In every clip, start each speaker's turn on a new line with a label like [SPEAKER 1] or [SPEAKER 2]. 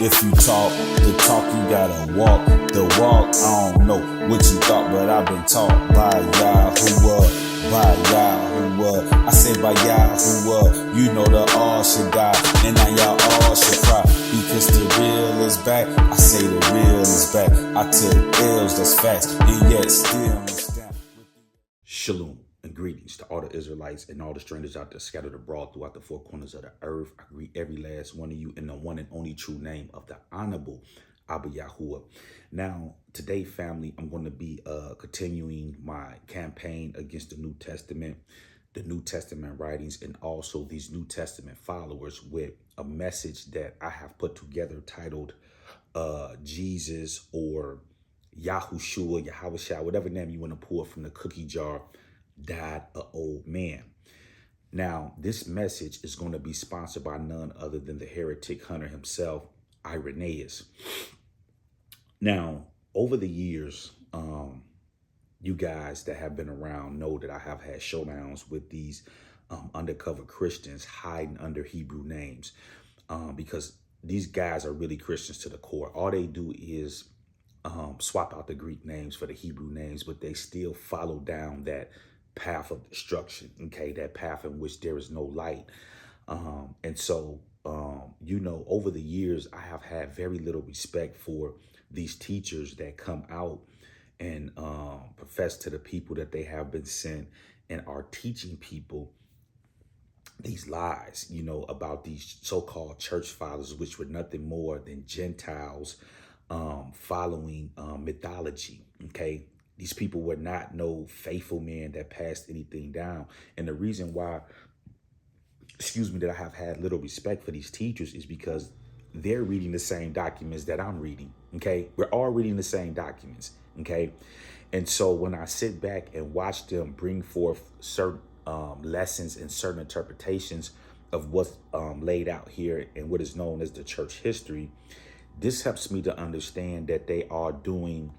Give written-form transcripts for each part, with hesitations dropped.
[SPEAKER 1] If you talk the talk, you gotta walk the walk. I don't know what you thought, but I've been taught by Yahuwah, by Yahuwah. I say by Yahuwah, you know the all should die, and now y'all all should cry, because the real is back. I say the real is back. I took L's, that's facts, and yet still stand.
[SPEAKER 2] Shalom and greetings to all the Israelites and all the strangers out there scattered abroad throughout the four corners of the earth. I greet every last one of you in the one and only true name of the Honorable Abba Yahuwah. Now, today, family, I'm going to be continuing my campaign against the New Testament writings, and also these New Testament followers with a message that I have put together titled Jesus or Yahuwshuwa, whatever name you want to pull from the cookie jar, died an old man. Now, this message is going to be sponsored by none other than the heretic hunter himself, Irenaeus. Now, over the years, you guys that have been around know that I have had showdowns with these undercover Christians hiding under Hebrew names, because these guys are really Christians to the core. All they do is swap out the Greek names for the Hebrew names, but they still follow down that path of destruction, okay, that path in which there is no light. And so, over the years, I have had very little respect for these teachers that come out and profess to the people that they have been sent and are teaching people these lies, about these so-called church fathers, which were nothing more than Gentiles following mythology, okay? These people were not no faithful men that passed anything down. And the reason why, that I have had little respect for these teachers is because they're reading the same documents that I'm reading, okay? We're all reading the same documents, okay? And so when I sit back and watch them bring forth certain lessons and certain interpretations of what's laid out here and what is known as the church history, this helps me to understand that they are doing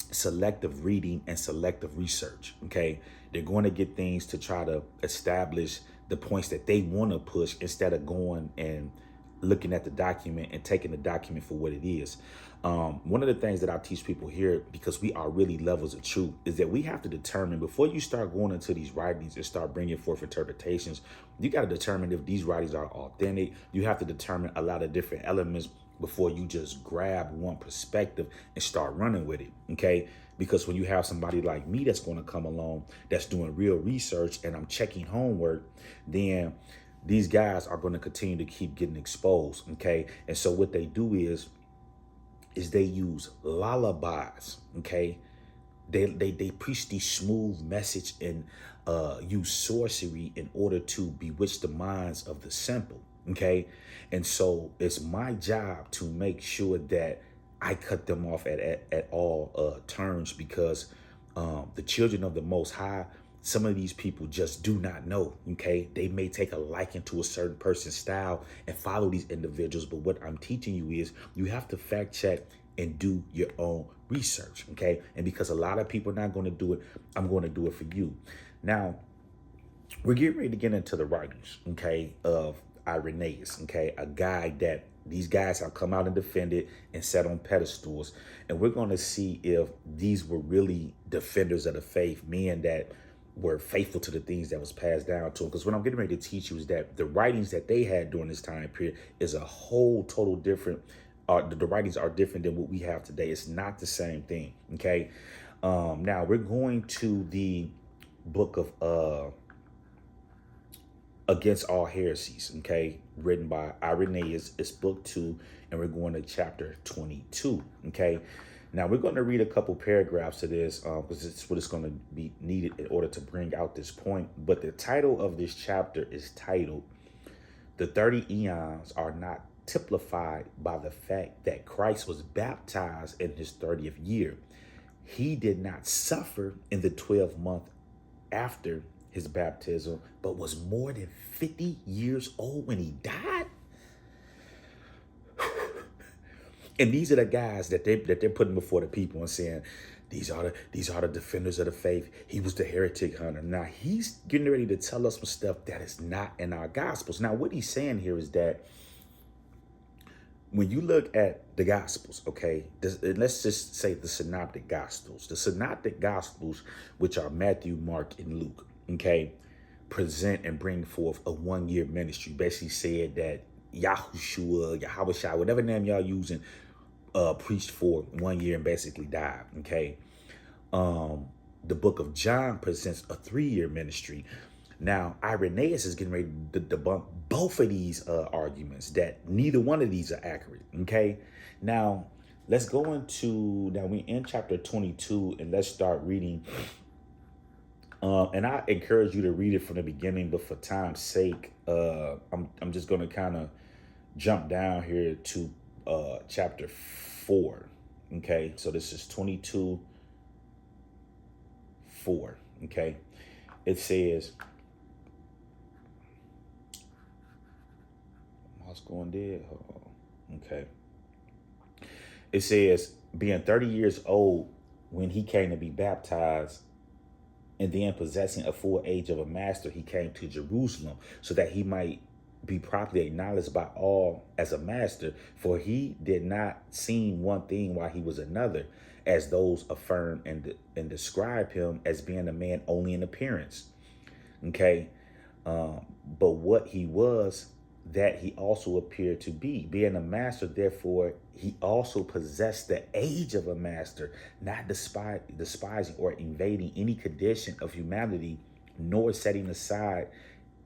[SPEAKER 2] selective reading and selective research, okay? They're going to get things to try to establish the points that they want to push instead of going and looking at the document and taking the document for what it is. One of the things that I teach people here, because we are really levels of truth, is that we have to determine before you start going into these writings and start bringing forth interpretations, you got to determine if these writings are authentic. You have to determine a lot of different elements before you just grab one perspective and start running with it, okay? Because when you have somebody like me that's going to come along, that's doing real research, and I'm checking homework, then these guys are going to continue to keep getting exposed, okay? And so what they do is they use lullabies, okay? They preach these smooth message and use sorcery in order to bewitch the minds of the simple, okay? And so it's my job to make sure that I cut them off at all turns, because the children of the Most High, some of these people just do not know, okay? They may take a liking to a certain person's style and follow these individuals, but what I'm teaching you is you have to fact check and do your own research, okay? And because a lot of people are not going to do it, I'm going to do it for you. Now, we're getting ready to get into the writings, okay, of Irenaeus, okay? A guy that these guys have come out and defended and set on pedestals. And we're going to see if these were really defenders of the faith, men that were faithful to the things that was passed down to them. Because what I'm getting ready to teach you is that the writings that they had during this time period is a whole total different. The writings are different than what we have today. It's not the same thing, okay? Now we're going to the book of Against All Heresies, okay, written by Irenaeus. It's book 2, and we're going to chapter 22, okay? Now we're going to read a couple paragraphs of this because it's what it's going to be needed in order to bring out this point. But the title of this chapter is titled, "The 30 Eons Are Not Typified by the Fact That Christ Was Baptized in His 30th Year. He did not suffer in the 12th month after His baptism, but was more than 50 years old when He died." And these are the guys that they're putting before the people and saying, these are the defenders of the faith. He was the heretic hunter. Now he's getting ready to tell us some stuff that is not in our gospels. Now what he's saying here is that when you look at the Gospels, okay, and let's just say the Synoptic Gospels. The Synoptic Gospels, which are Matthew, Mark, and Luke, okay, present and bring forth a 1-year ministry. Basically said that Yahuwshuwa, whatever name y'all using, preached for 1 year and basically died, okay? The book of John presents a 3-year ministry. Now, Irenaeus is getting ready to debunk both of these arguments, that neither one of these are accurate, okay? Now, let's go into, now we're in chapter 22, and let's start reading. And I encourage you to read it from the beginning, but for time's sake, I'm just going to kind of jump down here to chapter 4, okay? So this is 22:4, okay? It says, what's going dead? Okay. It says, being 30 years old when he came to be baptized, and then possessing a full age of a master, he came to Jerusalem so that he might be properly acknowledged by all as a master. For he did not seem one thing while he was another, as those affirm and describe him as being a man only in appearance. Okay. But what he was, that he also appeared to be. Being a master, therefore, he also possessed the age of a master, not despising or invading any condition of humanity, nor setting aside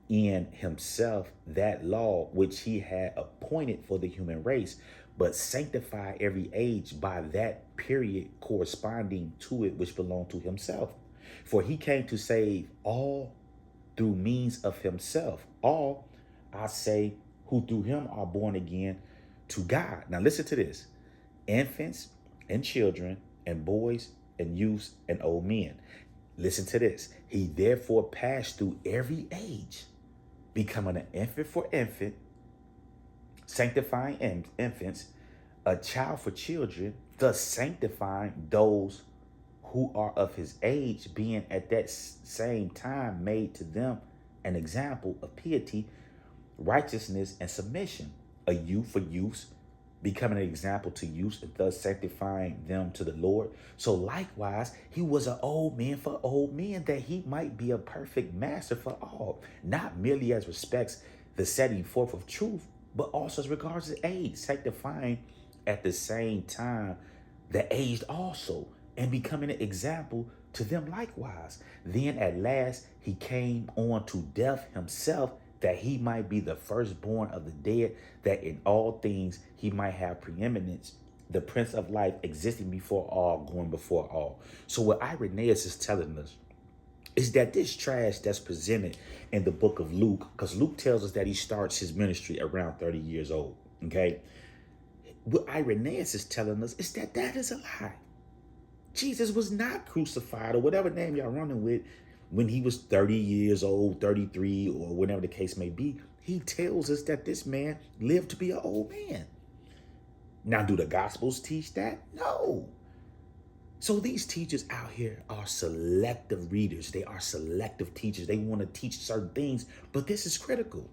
[SPEAKER 2] in himself that law which he had appointed for the human race, but sanctify every age by that period corresponding to it which belonged to himself. For he came to save all through means of himself. All, I say, who through him are born again to God. Now listen to this. Infants and children and boys and youths and old men. Listen to this. He therefore passed through every age, becoming an infant for infant, sanctifying infants, a child for children, thus sanctifying those who are of his age, being at that same time made to them an example of piety, righteousness, and submission. A youth for youths, becoming an example to youths, and thus sanctifying them to the Lord. So likewise, he was an old man for old men, that he might be a perfect master for all, not merely as respects the setting forth of truth, but also as regards the age, sanctifying at the same time the aged also, and becoming an example to them likewise. Then at last he came on to death himself, that he might be the firstborn of the dead, that in all things he might have preeminence, the Prince of Life, existing before all, going before all. So what Irenaeus is telling us is that this trash that's presented in the book of Luke, because Luke tells us that he starts his ministry around 30 years old, okay? What Irenaeus is telling us is that that is a lie. Jesus was not crucified, or whatever name y'all running with, when he was 30 years old, 33, or whatever the case may be. He tells us that this man lived to be an old man. Now, do the Gospels teach that? No. So these teachers out here are selective readers. They are selective teachers. They want to teach certain things, but this is critical.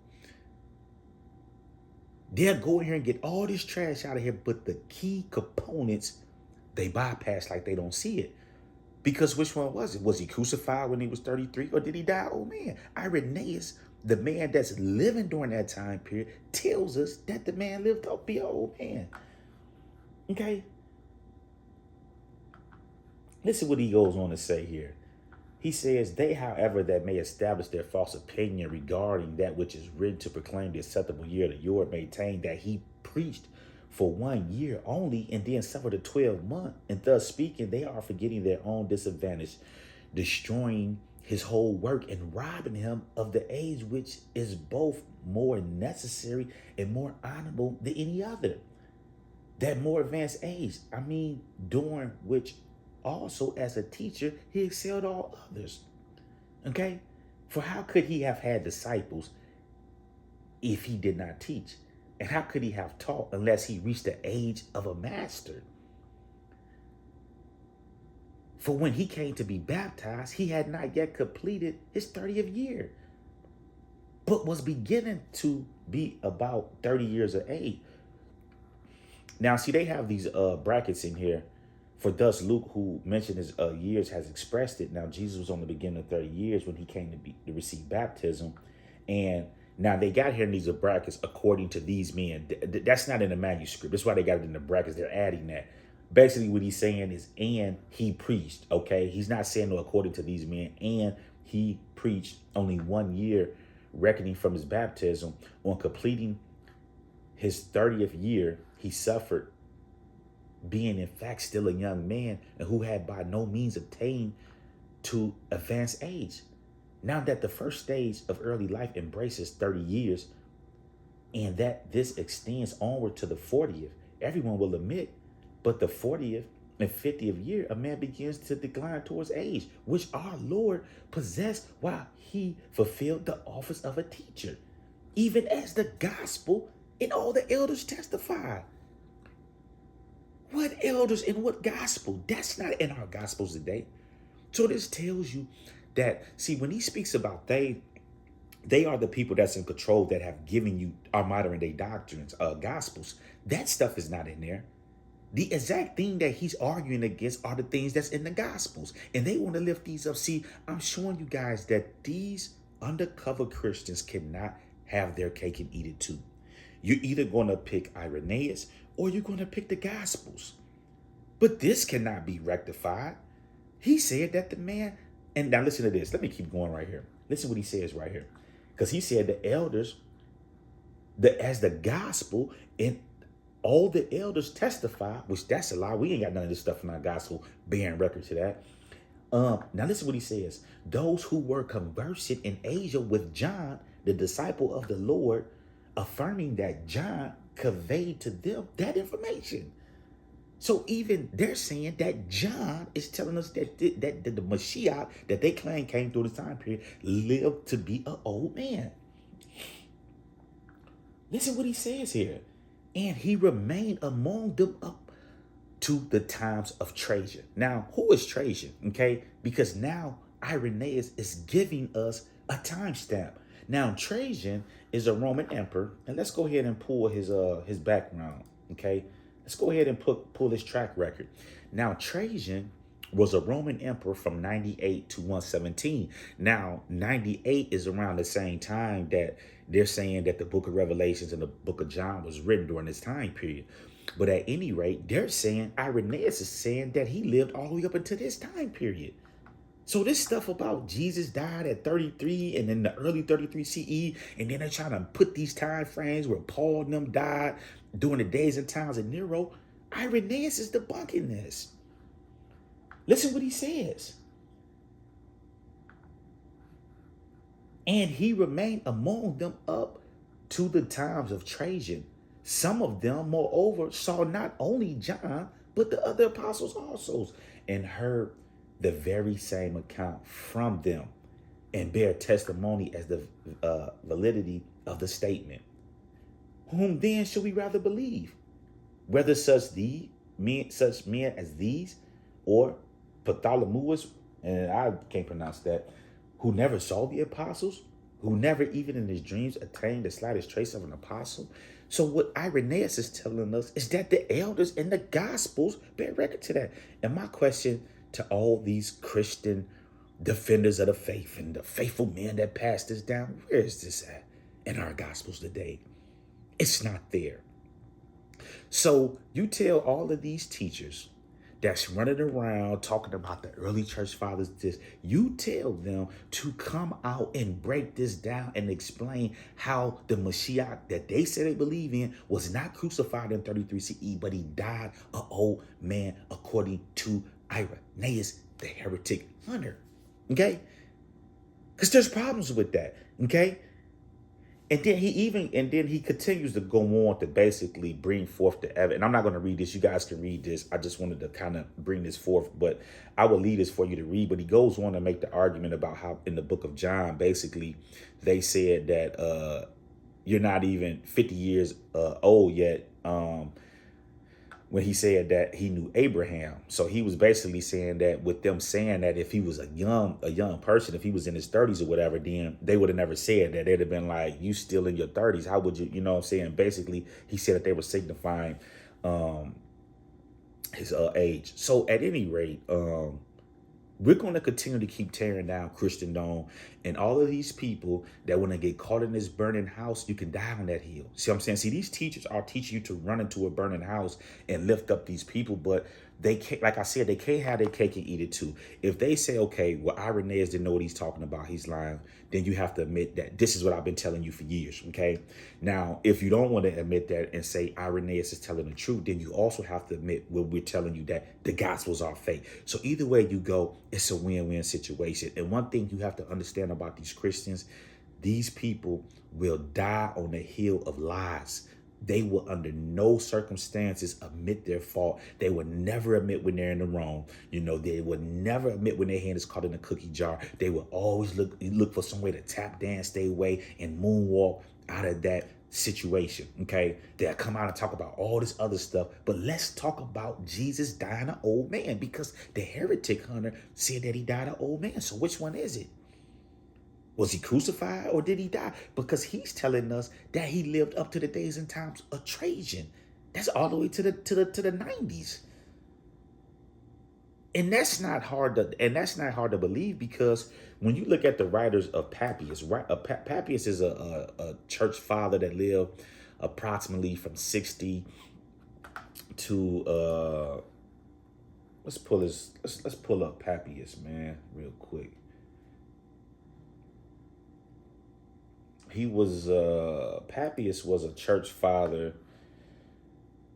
[SPEAKER 2] They'll go in here and get all this trash out of here, but the key components, they bypass like they don't see it. Because which one was it? Was he crucified when he was 33, or did he die old man? Irenaeus, the man that's living during that time period, tells us that the man lived up to be an old man. Okay? Listen what he goes on to say here. He says, they, however, that may establish their false opinion regarding that which is written to proclaim the acceptable year of the Lord, maintain that he preached for 1 year only, and then suffered a 12-month. And thus speaking, they are forgetting their own disadvantage, destroying his whole work, and robbing him of the age which is both more necessary and more honorable than any other. That more advanced age, during which also as a teacher, he excelled all others. Okay? For how could he have had disciples if he did not teach? And how could he have taught unless he reached the age of a master? For when he came to be baptized, he had not yet completed his 30th year, but was beginning to be about 30 years of age. Now, see, they have these brackets in here. For thus Luke, who mentioned his years, has expressed it. Now, Jesus was on the beginning of 30 years when he came to receive baptism. And now they got here in these brackets according to these men. That's not in the manuscript. That's why they got it in the brackets. They're adding that. Basically, what he's saying is, and he preached, okay? He's not saying, no, according to these men, and he preached only 1 year, reckoning from his baptism. On completing his 30th year, he suffered, being in fact still a young man, and who had by no means attained to advanced age. Now that the first stage of early life embraces 30 years, and that this extends onward to the 40th, everyone will admit, but the 40th and 50th year, a man begins to decline towards age, which our Lord possessed while he fulfilled the office of a teacher, even as the gospel and all the elders testify. What elders and what gospel? That's not in our gospels today. So this tells you that, see, when he speaks about they are the people that's in control, that have given you our modern day doctrines, gospels. That stuff is not in there. The exact thing that he's arguing against are the things that's in the gospels. And they want to lift these up. See, I'm showing you guys that these undercover Christians cannot have their cake and eat it too. You're either going to pick Irenaeus or you're going to pick the gospels. But this cannot be rectified. He said that the man, and now listen to this. Let me keep going right here. Listen what he says right here. Because he said the elders, as the gospel and all the elders testify, which that's a lie. We ain't got none of this stuff in our gospel bearing record to that. Now listen what he says. Those who were conversant in Asia with John, the disciple of the Lord, affirming that John conveyed to them that information. So even they're saying that John is telling us that the Mashiach that they claim came through this time period lived to be an old man. Listen what he says here. And he remained among them up to the times of Trajan. Now, who is Trajan? Okay, because now Irenaeus is giving us a timestamp. Now, Trajan is a Roman emperor, and let's go ahead and pull his background. Okay, let's go ahead and pull his track record. Now, Trajan was a Roman emperor from 98 to 117. Now, 98 is around the same time that they're saying that the book of Revelations and the book of John was written during this time period. But at any rate, they're saying, Irenaeus is saying that he lived all the way up until this time period. So this stuff about Jesus died at 33 and in the early 33 CE, and then they're trying to put these time frames where Paul and them died during the days and times of Nero. Irenaeus is debunking this. Listen what he says. And he remained among them up to the times of Trajan. Some of them, moreover, saw not only John, but the other apostles also, and heard the very same account from them, and bear testimony as the validity of the statement. Whom then should we rather believe? Whether such men as these, or Ptolemaeus, and I can't pronounce that, who never saw the apostles, who never even in his dreams attained the slightest trace of an apostle. So what Irenaeus is telling us is that the elders in the gospels bear record to that. And my question to all these Christian defenders of the faith and the faithful men that passed this down, where is this at in our gospels today? It's not there. So you tell all of these teachers that's running around talking about the early church fathers, this, you tell them to come out and break this down and explain how the Mashiach that they say they believe in was not crucified in 33 CE, but he died an old man according to Irenaeus, the heretic hunter. Okay? Because there's problems with that. Okay? And then he continues to go on to basically bring forth the evidence. And I'm not going to read this. You guys can read this. I just wanted to kind of bring this forth, but I will leave this for you to read. But he goes on to make the argument about how in the book of John, basically, they said that you're not even 50 years old yet. When he said that he knew Abraham. So he was basically saying that with them saying that if he was a young person, if he was in his 30s or whatever, then they would have never said that. They'd have been like, you still in your 30s. How would you, you know what I'm saying? Basically, he said that they were signifying his age. So at any rate, we're going to continue to keep tearing down Christendom and all of these people that when they get caught in this burning house, you can die on that hill. See what I'm saying? See, these teachers are teaching you to run into a burning house and lift up these people, but they can't, like I said, they can't have their cake and eat it too. If they say, okay, well, Irenaeus didn't know what he's talking about, he's lying, then you have to admit that this is what I've been telling you for years, okay? Now, if you don't want to admit that and say Irenaeus is telling the truth, then you also have to admit when we're telling you that the gospels are fake. So either way you go, it's a win-win situation. And one thing you have to understand about these Christians, these people will die on the hill of lies. They will under no circumstances admit their fault. They will never admit when they're in the wrong. You know, they will never admit when their hand is caught in a cookie jar. They will always look for some way to tap dance their way and moonwalk out of that situation. Okay, they'll come out and talk about all this other stuff, but let's talk about Jesus dying an old man, because the heretic hunter said that he died an old man. So which one is it? Was he crucified or did he die? Because he's telling us that he lived up to the days and times of Trajan. That's all the way to the 90s. And that's not hard to believe, because when you look at the writers of Papias, right? Papias is a church father that lived approximately from 60 to let's pull up Papias, man, real quick. He was Papias was a church father,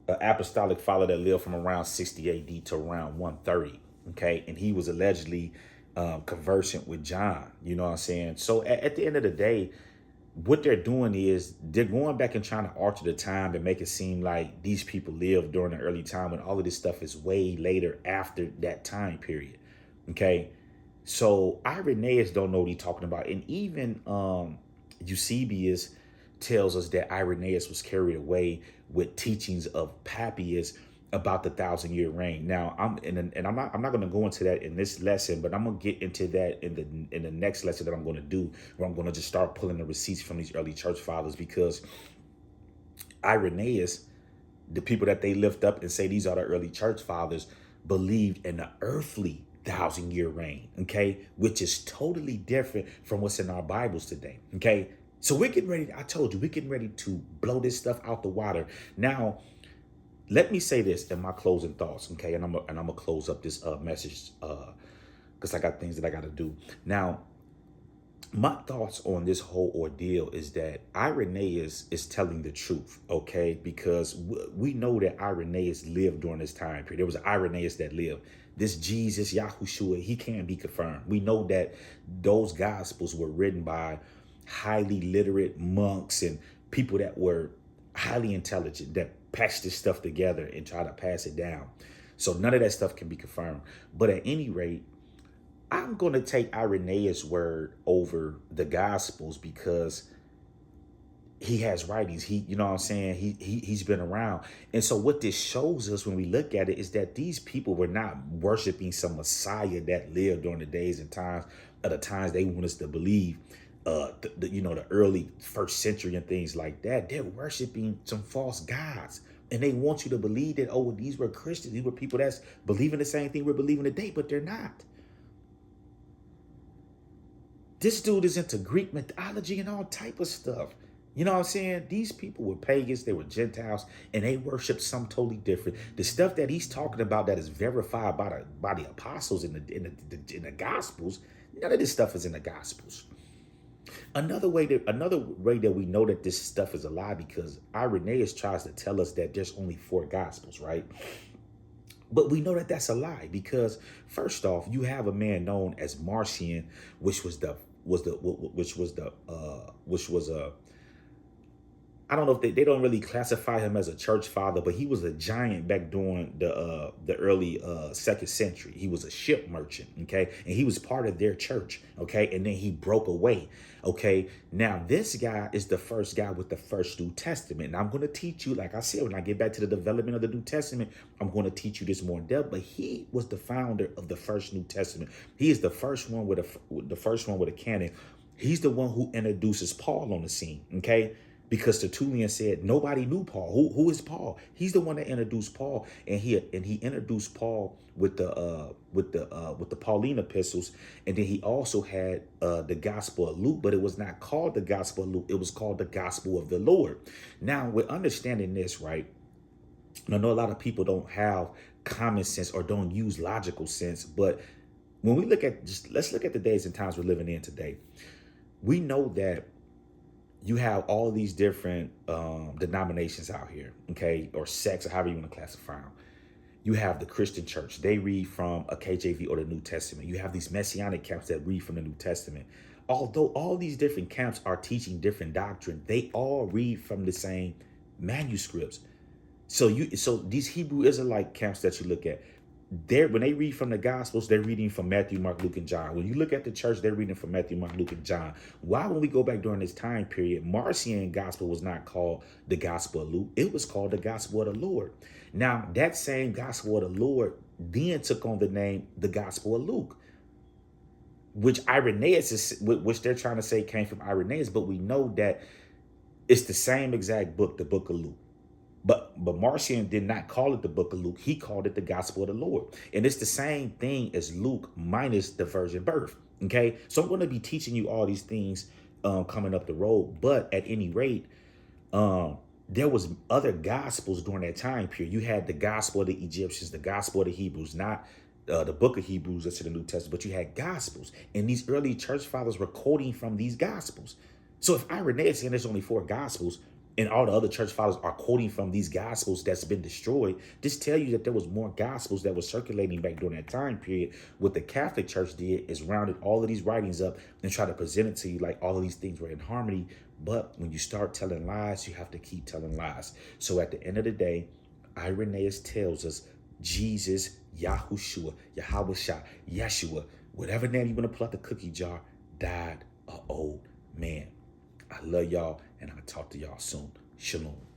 [SPEAKER 2] an apostolic father that lived from around 60 AD to around 130. Okay, and he was allegedly conversant with John. You know what I'm saying? So at the end of the day, what they're doing is they're going back and trying to alter the time and make it seem like these people lived during the early time when all of this stuff is way later after that time period. Okay, so Irenaeus don't know what he's talking about, and even Eusebius tells us that Irenaeus was carried away with teachings of Papias about the 1,000-year reign. Now, I'm not going to go into that in this lesson, but I'm going to get into that in the next lesson that I'm going to do, where I'm going to just start pulling the receipts from these early church fathers, because Irenaeus, the people that they lift up and say these are the early church fathers, believed in the earthly 1,000-year reign, okay, which is totally different from what's in our Bibles today, okay? So we're getting ready, I told you, we're getting ready to blow this stuff out the water. Now, let me say this in my closing thoughts, okay, and I'm gonna close up this message because I got things that I got to do. Now, my thoughts on this whole ordeal is that Irenaeus is telling the truth, okay? Because we know that Irenaeus lived during this time period. There was Irenaeus that lived. This Jesus, Yahuwshuwa, he can't be confirmed. We know that those gospels were written by highly literate monks and people that were highly intelligent, that patched this stuff together and try to pass it down. So none of that stuff can be confirmed. But at any rate, I'm going to take Irenaeus' word over the Gospels because he has writings. You know what I'm saying? He's been around. And so what this shows us when we look at it is that these people were not worshiping some Messiah that lived during the days and times of the times they want us to believe, the early first century and things like that. They're worshiping some false gods. And they want you to believe that, oh, these were Christians. These were people that's believing the same thing we're believing today, but they're not. This dude is into Greek mythology and all type of stuff. You know what I'm saying? These people were pagans, they were Gentiles, and they worshiped something totally different. The stuff that he's talking about that is verified by the apostles in the Gospels, none of this stuff is in the Gospels. Another way that we know that this stuff is a lie, because Irenaeus tries to tell us that there's only 4 Gospels, right? But we know that that's a lie, because first off, you have a man known as Marcion, which was I don't know if they don't really classify him as a church father, but he was a giant back during the early 2nd century. He was a ship merchant, okay? And he was part of their church, okay? And then he broke away, okay? Now, this guy is the first guy with the first New Testament. And I'm going to teach you, like I said, when I get back to the development of the New Testament, I'm going to teach you this more in depth. But he was the founder of the first New Testament. He is the first one with a canon. He's the one who introduces Paul on the scene, okay? because Tertullian said nobody knew Paul. Who is Paul? He's the one that introduced Paul, and he introduced Paul with the Pauline epistles, and then he also had the Gospel of Luke, but it was not called the Gospel of Luke. It was called the Gospel of the Lord. Now, we're understanding this, right? And I know a lot of people don't have common sense or don't use logical sense, but when we look at let's look at the days and times we're living in today. We know that you have all these different denominations out here, okay, or sects, or however you want to classify them. You have the Christian church. They read from a KJV or the New Testament. You have these messianic camps that read from the New Testament. Although all these different camps are teaching different doctrine, they all read from the same manuscripts. So these Hebrew Israelite camps that you look at, when they read from the Gospels, they're reading from Matthew, Mark, Luke, and John. When you look at the church, they're reading from Matthew, Mark, Luke, and John. Why, when we go back during this time period, Marcion Gospel was not called the Gospel of Luke. It was called the Gospel of the Lord. Now, that same Gospel of the Lord then took on the name the Gospel of Luke, which which they're trying to say came from Irenaeus, but we know that it's the same exact book, the book of Luke. But Marcion did not call it the book of Luke. He called it the Gospel of the Lord. And it's the same thing as Luke minus the virgin birth. Okay, so I'm going to be teaching you all these things coming up the road. But at any rate, there was other gospels during that time period. You had the Gospel of the Egyptians, the Gospel of the Hebrews, not the book of Hebrews that's in the New Testament, but you had gospels. And these early church fathers were quoting from these gospels. So if Irenaeus saying there's only 4 gospels, and all the other church fathers are quoting from these gospels that's been destroyed, this tell you that there was more gospels that were circulating back during that time period. What the Catholic Church did is rounded all of these writings up and try to present it to you like all of these things were in harmony. But when you start telling lies, you have to keep telling lies. So at the end of the day, Irenaeus tells us Jesus, Yahuwshuwa, Yahuwshuwa, Yeshua, whatever name you want to pull out the cookie jar, died an old man. I love y'all, and I'll talk to y'all soon. Shalom.